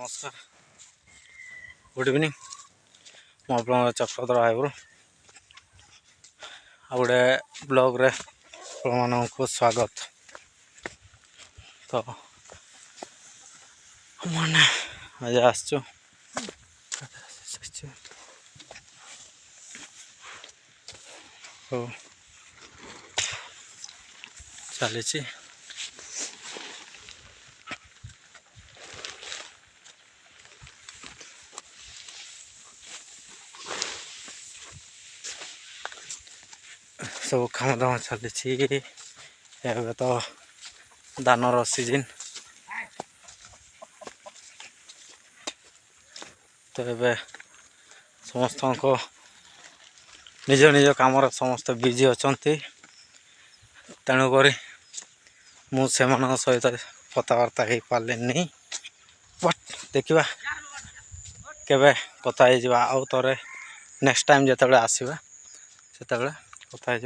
नमस्कार good evening मो चक्रधर रायपुर आ गोटे ब्लॉग रे को स्वागत। तो मैंने आज आसचु चली सब काम दाम चली तो धानर सीजन तो ये समस्त को निज निज कम समस्त बिजी अच्छा तेणुक मुझे सहित कथबार्ता हो पारे नहीं बट देखा केवे कथा आउ थे नेक्स्ट टाइम जो आसवा से कथा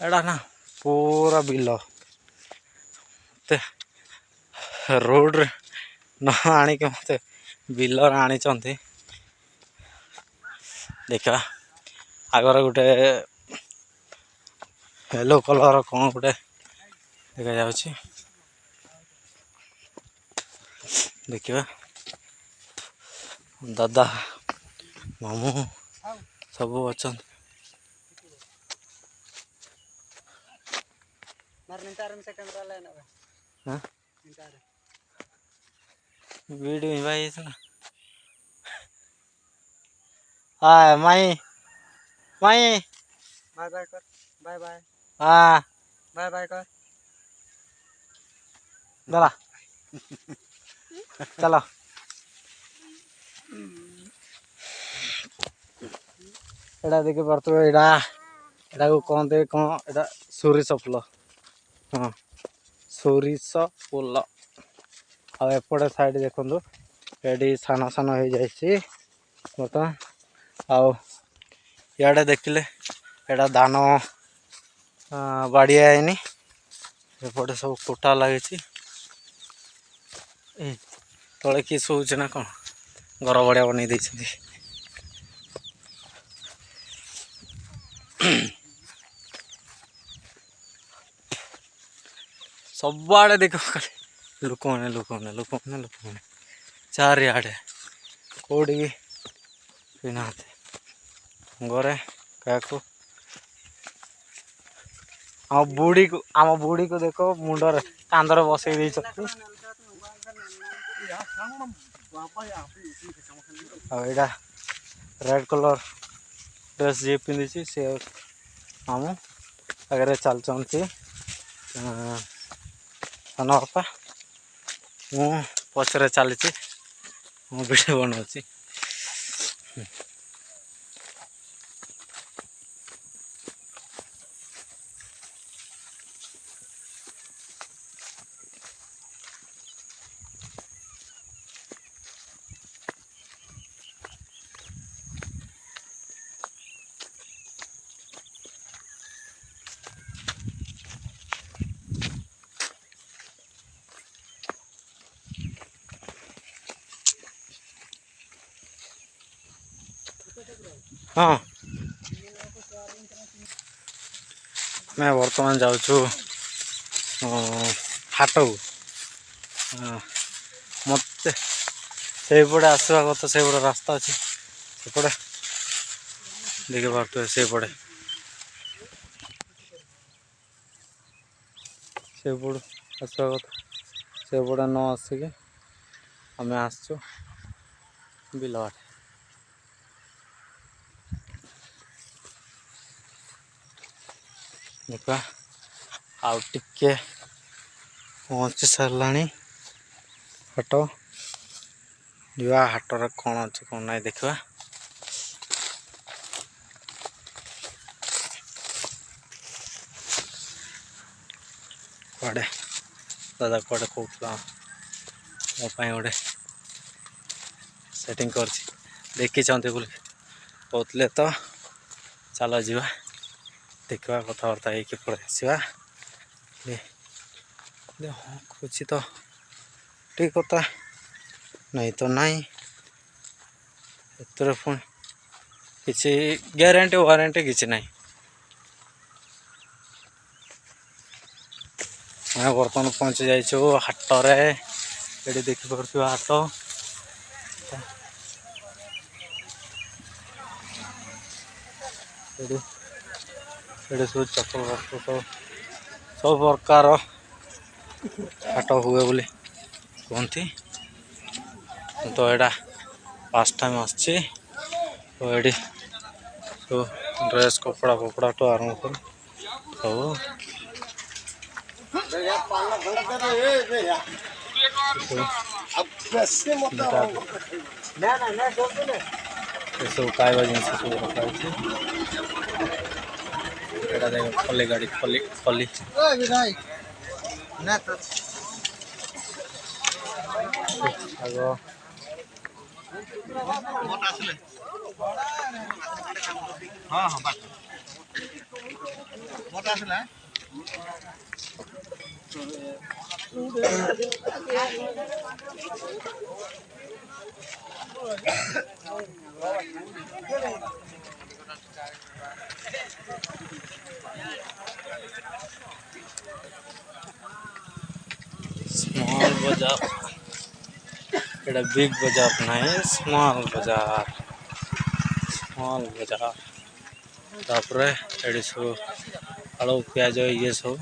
एड़ा ना पूरा बिल मत रोड न आणिक मत बिल आनी देखा आगर गोटे येलो कलर कौन गोटे देखा जा देखा दादा मामू सब अच्छा वीडियो भाई ना हाँ माई माई बाय बाय कर बाय बाय हाँ बाय बाय कर चला चलो एटा देखी पार्थ एटा को कहते कौन एटा सोरिष फुल हाँ सोरिष फुल आपटे साइड देखो ये सान सान हो जाए बर्तमान आड़े देखिले एटा धान बाड़िया है एपटे सब कोटा लगी तले किए शोचे ना कौन घर बढ़िया बन सब आड़े देख लोक मैंने लोक मैंने लोक मैंने लोक मैंने चारिआडे कौटी भी ना घरे क्या आम बुढ़ी को देखो मुंडर कांदर बसई यहाँ रेड कलर ड्रेस जी पिंधि सी आम आगे चलती सान बापा मु पचर चली मु वीडियो बनाऊँ हाँ मैं वर्तमान जाऊँ हाट को मत से पड़े आसवा कथा से पड़े रास्ता अच्छे से पड़े देखे पारे से पड़े से पड़ू आसवा कथा से पड़े न आसिक आम आसचु बिलवाड़े देखा आउ टिके पहुँची सारा हाट जा हाटर कौन अच्छे कौन ना देखा कड़े दादा कड़े कहला मोपाई गोटे सेटिंग कर देखी बोले कहते तो चलो जा देखा कथबार्ता हो पड़े आसवा हाँ कुछ तो ठीक कथा नहीं तो नहीं एतर पुणी किसी ग्यारंटी वारंटी किसी नहीं। मैं बर्तमान पहुँची जाइछु हाटरे ये देखिपे हाट ये सब चप्पल बस्त्र सब प्रकार हाट हुए बोली कहती तो यहाँ फास्ट टाइम आसी तो ये सब ड्रेस कपड़ा फपड़ा तो आरम्भ कर सब सब खाଇବା ଜିନିଷ ସବୁ ରଖାଯାଇଛି। ଏଇଟା ଦେଖ ଖଲି ଗାଡ଼ି ଖଲି ଖଲି ଆଗ स्मॉल बाजार एटा बिग बाजार नहीं स्मॉल बाजार तापर ये सब आलू प्याज ये सब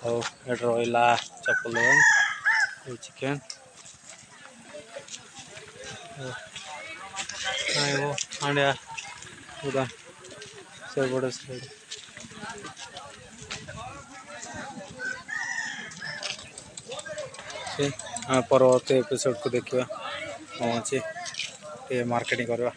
और रहा चप्पल चिकेन वो हांडिया उदा से बड़े साइड परवर्ती एपिसोड को देखिए कौन अच्छी मार्केटिंग करवा।